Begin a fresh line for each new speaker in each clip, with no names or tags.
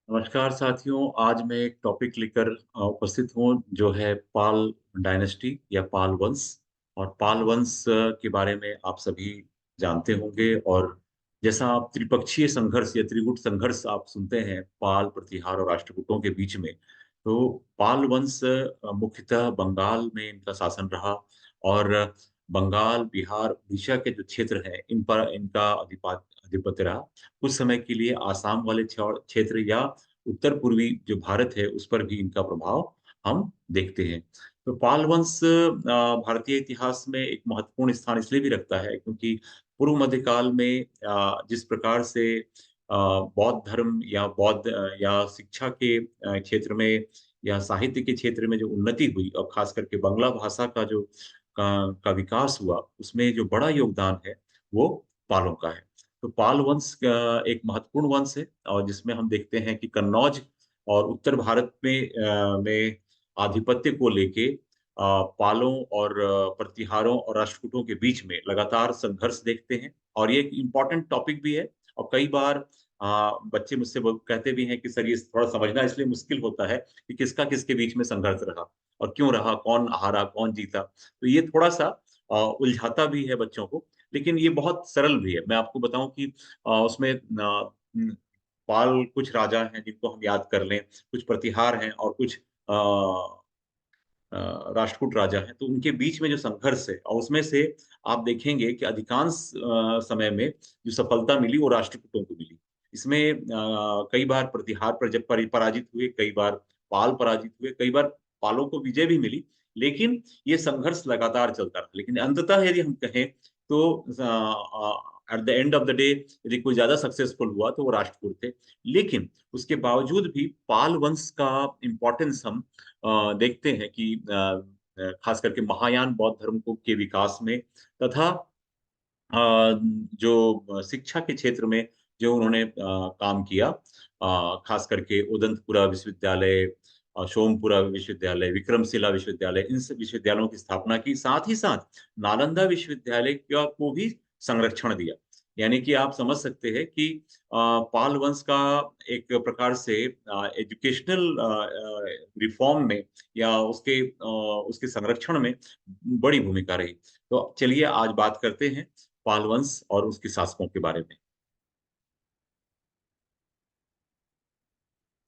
नमस्कार साथियों। आज मैं एक टॉपिक लेकर उपस्थित हूँ जो है पाल डायनेस्टी या पाल वंश। और पाल वंश के बारे में आप सभी जानते होंगे। और जैसा आप त्रिपक्षीय संघर्ष या त्रिगुट संघर्ष आप सुनते हैं पाल, प्रतिहार और राष्ट्रकूटों के बीच में, तो पाल वंश मुख्यतः बंगाल में इनका शासन रहा। और बंगाल, बिहार, उड़ीसा के जो क्षेत्र हैं इन पर इनका आधिपत्य रहा। कुछ समय के लिए आसाम वाले क्षेत्र या उत्तर पूर्वी जो भारत है उस पर भी इनका प्रभाव हम देखते हैं। तो पाल वंश भारतीय इतिहास में एक महत्वपूर्ण स्थान इसलिए भी रखता है क्योंकि पूर्व मध्यकाल में जिस प्रकार से बौद्ध धर्म या बौद्ध या शिक्षा के क्षेत्र में या साहित्य के क्षेत्र में जो उन्नति हुई और खास करके बांग्ला भाषा का जो का विकास हुआ उसमें जो बड़ा योगदान है वो पालों का है। तो पाल वंश एक महत्वपूर्ण वंश है और जिसमें हम देखते हैं कि कन्नौज और उत्तर भारत में आधिपत्य को लेके पालों और प्रतिहारों और राष्ट्रकूटों के बीच में लगातार संघर्ष देखते हैं। और ये एक इम्पॉर्टेंट टॉपिक भी है। और कई बार बच्चे मुझसे कहते भी हैं कि सर ये थोड़ा समझना इसलिए मुश्किल होता है कि किसका किसके बीच में संघर्ष रहा और क्यों रहा, कौन हारा कौन जीता। तो ये थोड़ा सा उलझाता भी है बच्चों को, लेकिन ये बहुत सरल भी है। मैं आपको बताऊं कि उसमें पाल कुछ राजा हैं जिनको हम याद कर लें, कुछ प्रतिहार हैं और कुछ राष्ट्रकूट राजा हैं। तो उनके बीच में जो संघर्ष है और उसमें से आप देखेंगे कि अधिकांश समय में जो सफलता मिली वो राष्ट्रकूटों को मिली। इसमें कई बार प्रतिहार पर जब पराजित हुए, कई बार पाल पराजित हुए, कई बार पालों को विजय भी मिली। लेकिन ये संघर्ष लगातार चलता रहा। लेकिन अंततः यदि हम कहें तो at the end of the day यदि कोई ज्यादा सक्सेसफुल हुआ तो वो राष्ट्रकूट थे। लेकिन उसके बावजूद भी पाल वंश का इम्पोर्टेंस हम देखते हैं कि खास करके महायान बौद्ध धर्म को के विकास में तथा जो शिक्षा के क्षेत्र में जो उन्होंने काम किया, खास करके उदंतपुरा विश्वविद्यालय, सोमपुरा विश्वविद्यालय, विक्रमशिला विश्वविद्यालय, इन सब विश्वविद्यालयों की स्थापना की। साथ ही साथ नालंदा विश्वविद्यालय को भी संरक्षण दिया। यानी कि आप समझ सकते हैं कि पाल वंश का एक प्रकार से एजुकेशनल रिफॉर्म में या उसके संरक्षण में बड़ी भूमिका रही। तो चलिए आज बात करते हैं पाल वंश और उसके शासकों के बारे में।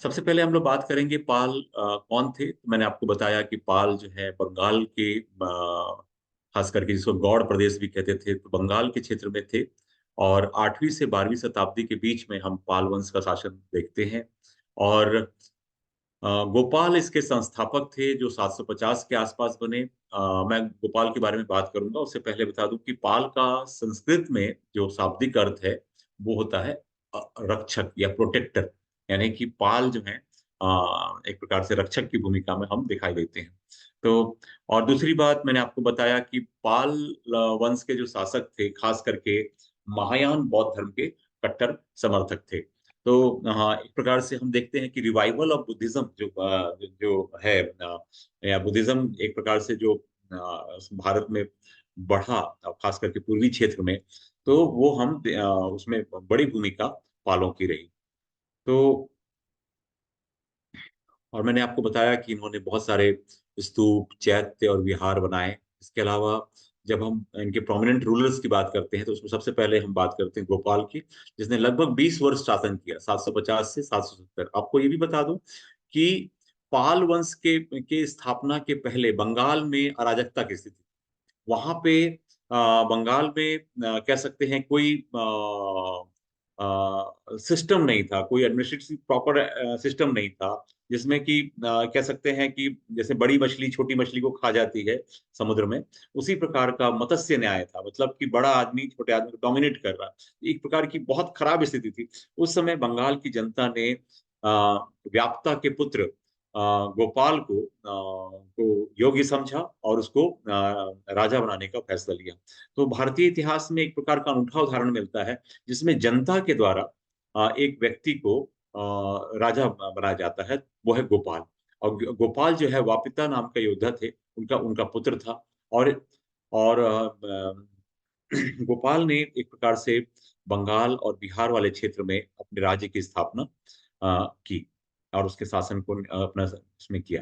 सबसे पहले हम लोग बात करेंगे पाल कौन थे। तो मैंने आपको बताया कि पाल जो है बंगाल के खास करके जिसको गौड़ प्रदेश भी कहते थे, तो बंगाल के क्षेत्र में थे। और 8वीं से 12वीं शताब्दी के बीच में हम पाल वंश का शासन देखते हैं। और गोपाल इसके संस्थापक थे जो 750 के आसपास बने। मैं गोपाल के बारे में बात करूंगा, उससे पहले बता दूं कि पाल का संस्कृत में जो शाब्दिक अर्थ है वो होता है रक्षक या प्रोटेक्टर। यानी कि पाल जो है एक प्रकार से रक्षक की भूमिका में हम दिखाई देते हैं। तो और दूसरी बात मैंने आपको बताया कि पाल वंश के जो शासक थे खास करके महायान बौद्ध धर्म के कट्टर समर्थक थे। तो हाँ, एक प्रकार से हम देखते हैं कि रिवाइवल ऑफ बुद्धिज्म जो है या बुद्धिज्म एक प्रकार से जो भारत में बढ़ा, खास करके पूर्वी क्षेत्र में, तो वो हम उसमें बड़ी भूमिका पालों की रही। तो और मैंने आपको बताया कि इन्होंने बहुत सारे स्तूप, चैत्य और विहार बनाए। इसके अलावा जब हम इनके प्रोमिनेंट रूलर्स की बात करते हैं तो उसमें सबसे पहले हम बात करते हैं गोपाल की, जिसने लगभग 20 वर्ष शासन किया, 750 से 770। आपको ये भी बता दूं कि पाल वंश के स्थापना के पहले बंगाल में अराजकता की स्थिति, वहां पे बंगाल में कह सकते हैं कोई सिस्टम नहीं था, कोई एडमिनिस्ट्रेटिव प्रॉपर सिस्टम नहीं था, जिसमें कि कह सकते हैं कि जैसे बड़ी मछली छोटी मछली को खा जाती है समुद्र में, उसी प्रकार का मत्स्य न्याय था। मतलब कि बड़ा आदमी छोटे आदमी को डोमिनेट कर रहा, एक प्रकार की बहुत खराब स्थिति थी। उस समय बंगाल की जनता ने व्याप्ता के पुत्र गोपाल को योग्य समझा और उसको राजा बनाने का फैसला लिया। तो भारतीय इतिहास में एक प्रकार का अनूठा उदाहरण मिलता है जिसमें जनता के द्वारा एक व्यक्ति को राजा बनाया जाता है, वो है गोपाल। और गोपाल जो है वापिता नाम का योद्धा थे, उनका उनका पुत्र था। और गोपाल ने एक प्रकार से बंगाल और बिहार वाले क्षेत्र में अपने राज्य की स्थापना की और उसके शासन को अपना उसमें किया।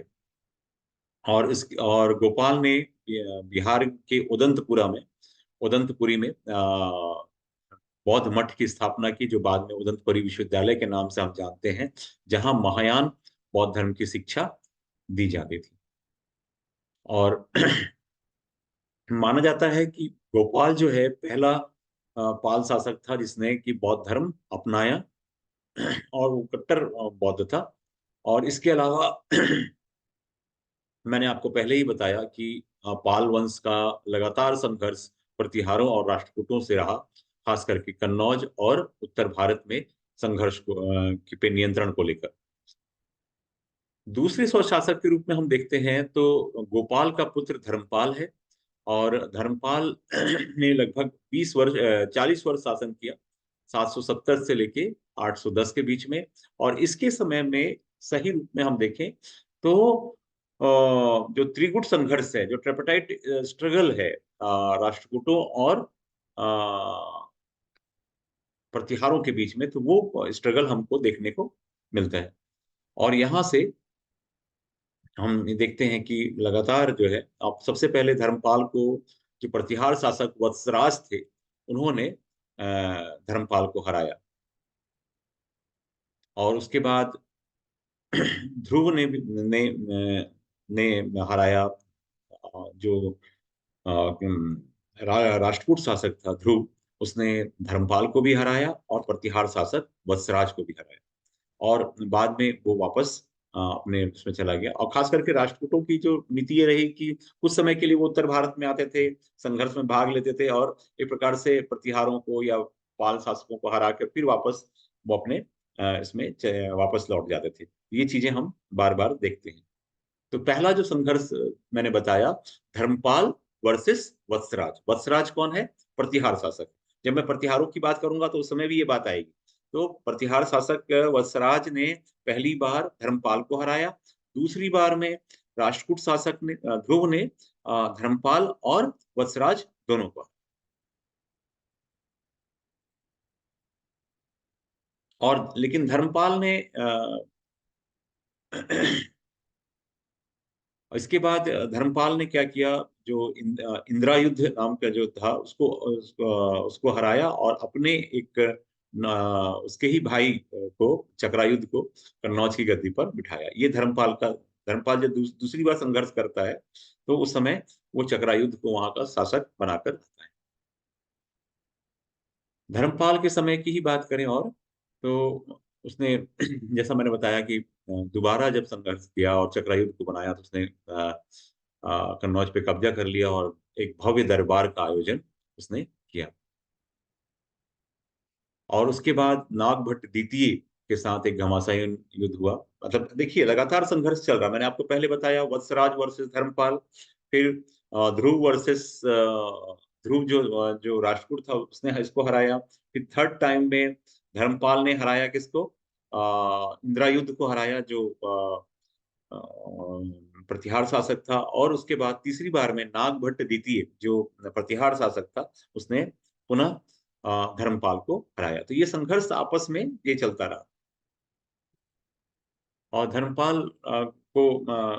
और गोपाल ने बिहार के उदंतपुरी में बौद्ध मठ की स्थापना की, जो बाद में उदंतपुरी विश्वविद्यालय के नाम से हम जानते हैं, जहां महायान बौद्ध धर्म की शिक्षा दी जाती थी। और माना जाता है कि गोपाल जो है पहला पाल शासक था जिसने कि बौद्ध धर्म अपनाया, और वो कट्टर बौद्ध था। और इसके अलावा मैंने आपको पहले ही बताया कि पाल वंश का लगातार संघर्ष प्रतिहारों और राष्ट्रकूटों से रहा, खास करके कन्नौज और उत्तर भारत में संघर्ष को पे नियंत्रण को लेकर। दूसरे स्वशासक के रूप में हम देखते हैं तो गोपाल का पुत्र धर्मपाल है। और धर्मपाल ने लगभग 40 वर्ष शासन किया, 770 से लेके 810 के बीच में। और इसके समय में सही रूप में हम देखें तो जो त्रिगुट संघर्ष है, जो ट्रिपाटाइट स्ट्रगल है राष्ट्रकूटों और प्रतिहारों के बीच में, तो वो स्ट्रगल हमको देखने को मिलता है। और यहाँ से हम देखते हैं कि लगातार जो है, अब सबसे पहले धर्मपाल को, जो प्रतिहार शासक वत्सराज थे, उन्होंने धर्मपाल को हराया। और उसके बाद ध्रुव ने हराया। जो राष्ट्रकूट शासक था ध्रुव, उसने धर्मपाल को भी हराया और प्रतिहार शासक वत्सराज को भी हराया। और बाद में वो वापस अपने उसमें चला गया। और खास करके राष्ट्रकूटों की जो नीति ये रही कि कुछ समय के लिए वो उत्तर भारत में आते थे, संघर्ष में भाग लेते थे, और एक प्रकार से प्रतिहारों को या पाल शासकों को हरा के फिर वापस वो अपने इसमें वापस लौट जाते थे। ये चीजें हम बार बार देखते हैं। तो पहला जो संघर्ष मैंने बताया, धर्मपाल वर्सेस वत्सराज। वत्सराज कौन है? प्रतिहार शासक। जब मैं प्रतिहारों की बात करूंगा तो उस समय भी ये बात आएगी। तो प्रतिहार शासक वत्सराज ने पहली बार धर्मपाल को हराया। दूसरी बार में राष्ट्रकूट शासक ने ध्रुव ने धर्मपाल और वत्सराज दोनों को। और लेकिन धर्मपाल ने इसके बाद धर्मपाल ने क्या किया, जो इंदिरा युद्ध नाम का जो था, उसको हराया और अपने एक उसके ही भाई को, चक्रायुद्ध को, कन्नौज की गद्दी पर बिठाया। ये धर्मपाल जब दूसरी बार संघर्ष करता है तो उस समय वो चक्रायुद्ध को वहां का शासक बनाकर रखता है। धर्मपाल के समय की ही बात करें और, तो उसने जैसा मैंने बताया कि दोबारा जब संघर्ष किया और चक्रयुद्ध को बनाया, तो उसने कन्नौज पे कब्जा कर लिया और एक भव्य दरबार का आयोजन उसने किया। और उसके बाद नागभट्ट द्वितीय के साथ एक घमासान युद्ध हुआ। मतलब देखिए, लगातार संघर्ष चल रहा। मैंने आपको पहले बताया वत्सराज वर्सेस धर्मपाल, फिर ध्रुव वर्सेस ध्रुव, जो राष्ट्रकूट था, उसने इसको हराया। फिर थर्ड टाइम में धर्मपाल ने हराया किसको? इंदिरा युद्ध को हराया, जो अ, प्रतिहार शासक था। और उसके बाद तीसरी बार में नागभट्ट द्वितीय, जो प्रतिहार शासक था, उसने पुनः धर्मपाल को हराया। तो ये संघर्ष आपस में ये चलता रहा। और धर्मपाल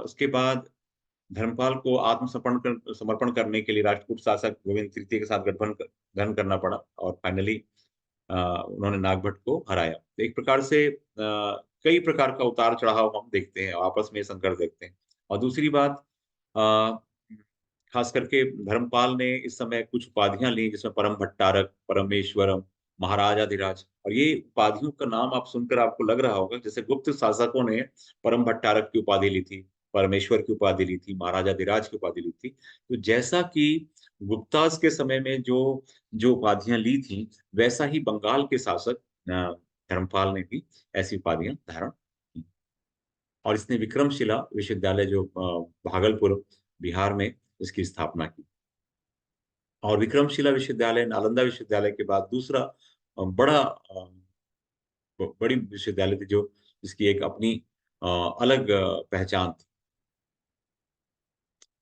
उसके बाद धर्मपाल को समर्पण करने के लिए राष्ट्रकूट शासक गोविंद तृतीय के साथ गठबंधन करना पड़ा, और फाइनली उन्होंने नागभट्ट को हराया। तो एक प्रकार से कई प्रकार का उतार चढ़ाव हम देखते हैं, आपस में संघर्ष देखते हैं। और दूसरी बात, अ, खास करके धर्मपाल ने इस समय कुछ उपाधियां ली, जिसमें परम भट्टारक, परमेश्वरम, महाराजाधिराज। और ये उपाधियों का नाम आप सुनकर आपको लग रहा होगा जैसे गुप्त शासकों ने परम भट्टारक की उपाधि ली थी, परमेश्वर की उपाधि ली थी, महाराजाधिराज की उपाधि ली थी। तो जैसा कि गुप्तास के समय में जो जो उपाधियां ली थी, वैसा ही बंगाल के शासक धर्मपाल ने भी ऐसी उपाधियां धारण की। और इसने विक्रमशिला विश्वविद्यालय, जो भागलपुर बिहार में, इसकी स्थापना की। और विक्रमशिला विश्वविद्यालय नालंदा विश्वविद्यालय के बाद दूसरा बड़ी विश्वविद्यालय थी, जो जिसकी एक अपनी अलग पहचान थी।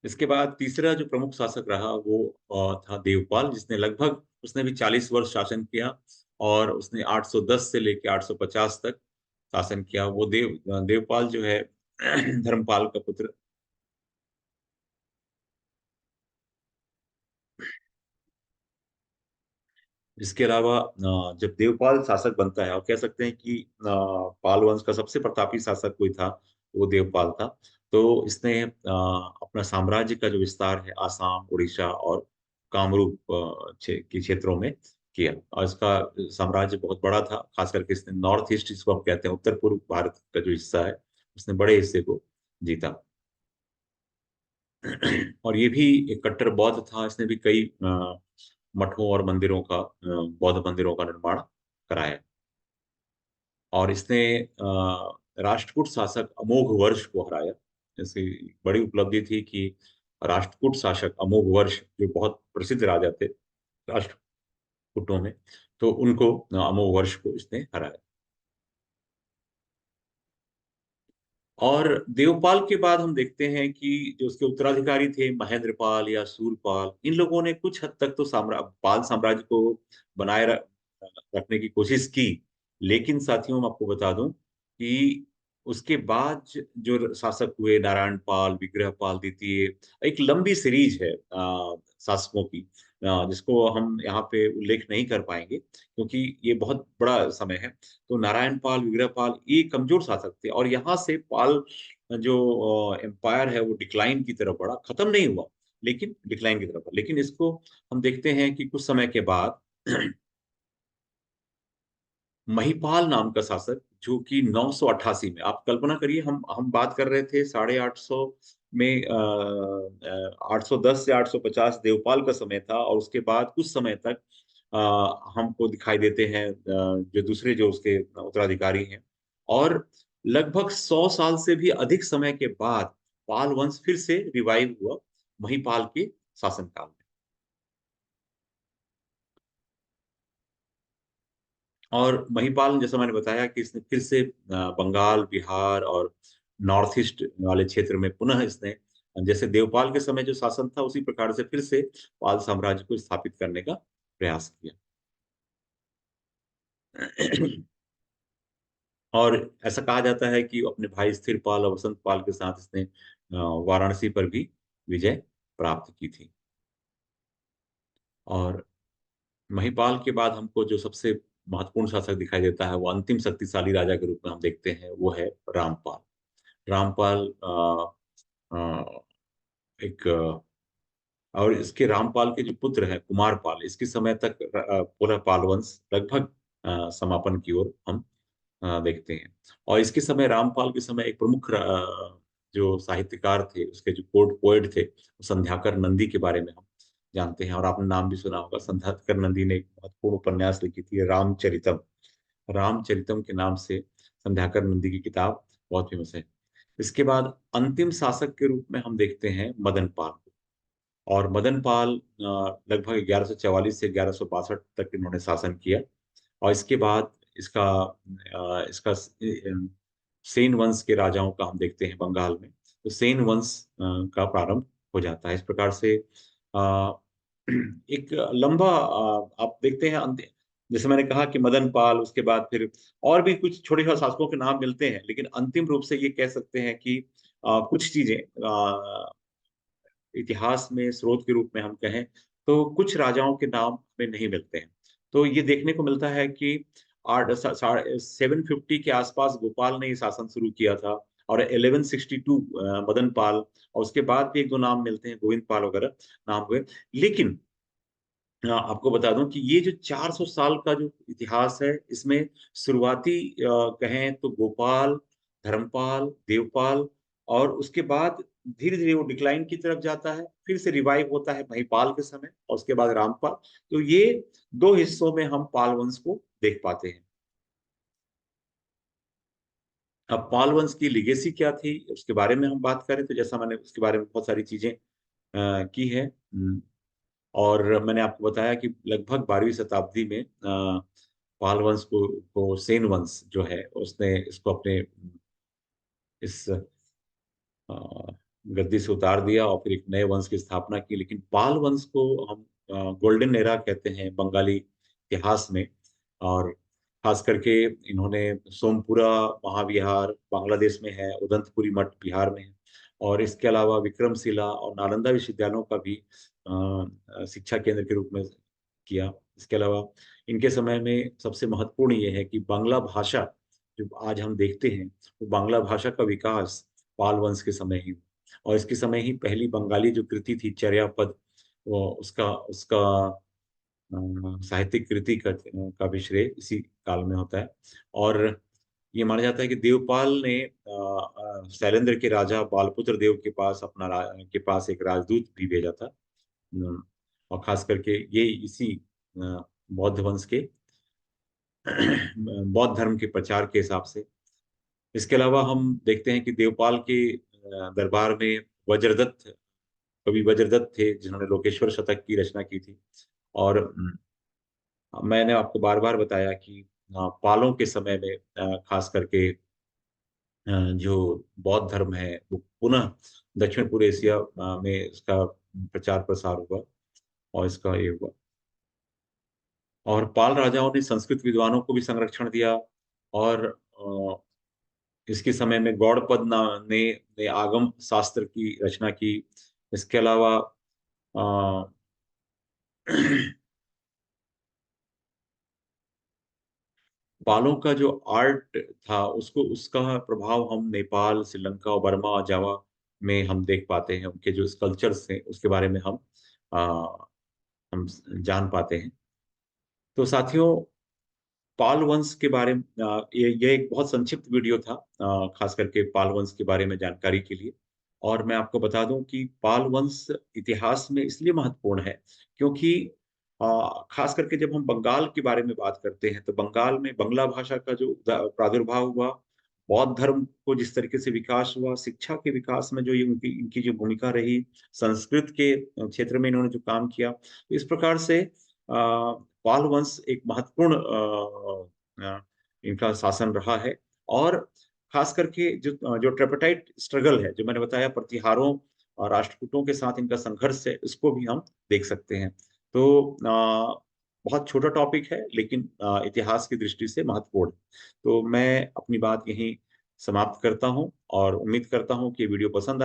इसके बाद तीसरा जो प्रमुख शासक रहा वो था देवपाल, जिसने लगभग, उसने भी 40 वर्ष शासन किया। और उसने 810 से लेकर 850 तक शासन किया। वो देवपाल जो है धर्मपाल का पुत्र। इसके अलावा जब देवपाल शासक बनता है, और कह सकते हैं कि पाल वंश का सबसे प्रतापी शासक कोई था, वो देवपाल था। तो इसने अपना साम्राज्य का जो विस्तार है आसाम, उड़ीसा और कामरूप के क्षेत्रों में किया। और इसका साम्राज्य बहुत बड़ा था, खास करके इसने नॉर्थ ईस्ट, जिसको हम कहते हैं उत्तर पूर्व भारत का जो हिस्सा है, उसने बड़े हिस्से को जीता। और ये भी एक कट्टर बौद्ध था। इसने भी कई मठों और मंदिरों का, बौद्ध मंदिरों का निर्माण कराया। और इसने राष्ट्रकूट शासक अमोघ वर्ष को हराया। जैसे बड़ी उपलब्धि थी कि राष्ट्रकूट शासक अमोघ वर्ष, जो बहुत प्रसिद्ध राजा थे राष्ट्रकूटों में, तो उनको, अमोघ वर्ष को इसने हराया। और देवपाल के बाद हम देखते हैं कि जो उसके उत्तराधिकारी थे महेंद्रपाल या सूरपाल, इन लोगों ने कुछ हद तक तो पाल साम्राज्य को बनाए रखने की कोशिश की। लेकिन साथियों, मैं आपको बता दूं कि उसके बाद जो शासक हुए, नारायण पाल, विग्रहपाल द्वितीय, एक लंबी सीरीज है शासकों की, जिसको हम यहाँ पे उल्लेख नहीं कर पाएंगे क्योंकि ये बहुत बड़ा समय है। तो नारायण पाल, विग्रहपाल, ये कमजोर शासक थे, और यहाँ से पाल जो एम्पायर है वो डिक्लाइन की तरफ बढ़ा, खत्म नहीं हुआ लेकिन डिक्लाइन की तरफ बढ़ा। लेकिन इसको हम देखते हैं कि कुछ समय के बाद महिपाल नाम का शासक, जो कि 988 में, आप कल्पना करिए, हम बात कर रहे थे 850 में, 810 से 850 देवपाल का समय था, और उसके बाद कुछ समय तक हमको दिखाई देते हैं जो दूसरे, जो उसके उत्तराधिकारी हैं। और लगभग 100 साल से भी अधिक समय के बाद पाल वंश फिर से रिवाइव हुआ महिपाल के शासनकाल में। और महिपाल, जैसा मैंने बताया कि इसने फिर से बंगाल, बिहार और नॉर्थ ईस्ट वाले क्षेत्र में पुनः इसने, जैसे देवपाल के समय जो शासन था उसी प्रकार से फिर से पाल साम्राज्य को स्थापित करने का प्रयास किया। और ऐसा कहा जाता है कि अपने भाई स्थिरपाल और वसंत पाल के साथ इसने वाराणसी पर भी विजय प्राप्त की थी। और महिपाल के बाद हमको जो सबसे महत्वपूर्ण शासक दिखाई देता है, वो अंतिम शक्तिशाली राजा के रूप में हम देखते हैं, वो है रामपाल। रामपाल एक और इसके रामपाल के जो पुत्र हैं कुमारपाल, इसके समय तक पूरा पाल वंश लगभग समापन की ओर हम देखते हैं। और इसके समय, रामपाल के समय, एक प्रमुख जो साहित्यकार थे, उसके जो कोर्ट पोएट थे, संध्याकर नंदी के बारे में हम जानते हैं। और आपने नाम भी सुना होगा, संध्याकर नंदी ने एक महत्वपूर्ण उपन्यास लिखी थी, रामचरितम। रामचरितम के नाम से संध्याकर नंदी की किताब बहुत फेमस है। इसके बाद अंतिम शासक के रूप में हम देखते हैं मदन पाल को। और मदन पाल लगभग 1144 से 1162 तक इन्होंने शासन किया। और इसके बाद इसका सेन वंश के राजाओं का हम देखते हैं बंगाल में। तो सेन वंश का प्रारंभ हो जाता है। इस प्रकार से अ, एक लंबा, आप देखते हैं जैसे मैंने कहा कि मदन पाल, उसके बाद फिर और भी कुछ छोटे छोटे शासकों के नाम मिलते हैं, लेकिन अंतिम रूप से ये कह सकते हैं कि कुछ चीजें इतिहास में स्रोत के रूप में हम कहें, तो कुछ राजाओं के नाम हमें नहीं मिलते हैं। तो ये देखने को मिलता है कि 750 के आसपास गोपाल ने ये शासन शुरू किया था, और 1162 मदन पाल, और उसके बाद भी एक दो नाम मिलते हैं, गोविंद पाल वगैरह नाम हुए। लेकिन आपको बता दूं कि ये जो 400 साल का जो इतिहास है, इसमें शुरुआती कहें तो गोपाल, धर्मपाल, देवपाल, और उसके बाद धीरे धीरे वो डिक्लाइन की तरफ जाता है, फिर से रिवाइव होता है महिपाल के समय, और उसके बाद रामपाल। तो ये दो हिस्सों में हम पाल वंश को देख पाते हैं। अब पाल वंश की लिगेसी क्या थी, उसके बारे में हम बात करें, तो जैसा मैंने उसके बारे में बहुत सारी चीजें की है। और मैंने आपको बताया कि लगभग 12वीं शताब्दी में पाल वंश को सेन वंश जो है, उसने इसको अपने इस अ, गद्दी से उतार दिया, और फिर एक नए वंश की स्थापना की। लेकिन पाल वंश को हम गोल्डन एरा कहते हैं बंगाली इतिहास में। और खास करके इन्होंने सोमपुरा महाविहार बांग्लादेश में है, उदंतपुरी मठ बिहार में है, और इसके अलावा विक्रमशिला और नालंदा विश्वविद्यालयों का भी शिक्षा केंद्र के रूप में किया। इसके अलावा इनके समय में सबसे महत्वपूर्ण ये है कि बांग्ला भाषा जो आज हम देखते हैं, वो बांग्ला भाषा का विकास पाल वंश के समय ही हुआ। और इसके समय ही पहली बंगाली जो कृति थी चर्यापद, वो उसका उसका साहित्यिक कृति का भी श्रेय इसी काल में होता है। और ये माना जाता है कि देवपाल ने शैलेंद्र के राजा बालपुत्र देव के पास के पास एक राजदूत भी भेजा था। और खास करके ये इसी बौद्ध वंश के बौद्ध धर्म के प्रचार के हिसाब से। इसके अलावा हम देखते हैं कि देवपाल के दरबार में वज्रदत्त, कवि वज्रदत्त थे, जिन्होंने लोकेश्वर शतक की रचना की थी। और मैंने आपको बार बार बताया कि पालों के समय में खास करके जो बौद्ध धर्म है वो पुनः दक्षिण पूर्व एशिया में इसका प्रचार प्रसार हुआ और इसका ये हुआ। और पाल राजाओं ने संस्कृत विद्वानों को भी संरक्षण दिया। और इसके समय में गौड़पद ने आगम शास्त्र की रचना की। इसके अलावा अ, पालों का जो आर्ट था उसको उसका प्रभाव हम नेपाल, श्रीलंका और बर्मा और जावा में हम देख पाते हैं। उनके जो स्कल्पचर्स हैं उसके बारे में अ, हम जान पाते हैं। तो साथियों, पाल वंश के बारे में ये एक बहुत संक्षिप्त वीडियो था, खास करके पाल वंश के बारे में जानकारी के लिए। और मैं आपको बता दूं कि पाल वंश इतिहास में इसलिए महत्वपूर्ण है क्योंकि खास करके जब हम बंगाल के बारे में बात करते हैं तो बंगाल में बंगला भाषा का जो प्रादुर्भाव हुआ, बौद्ध धर्म को जिस तरीके से विकास हुआ, शिक्षा के विकास में जो ये उनकी इनकी जो भूमिका रही, संस्कृत के क्षेत्र में इन्होंने जो काम किया, तो इस प्रकार से पाल वंश एक महत्वपूर्ण इनका शासन रहा है। और खास करके जो जो ट्रिपाइट स्ट्रगल है, जो मैंने बताया, प्रतिहारों और राष्ट्रकूटों के साथ इनका संघर्ष है, इसको भी हम देख सकते हैं। तो बहुत छोटा टॉपिक है लेकिन इतिहास की दृष्टि से महत्वपूर्ण है। तो मैं अपनी बात यहीं समाप्त करता हूं और उम्मीद करता हूं कि वीडियो पसंद आया।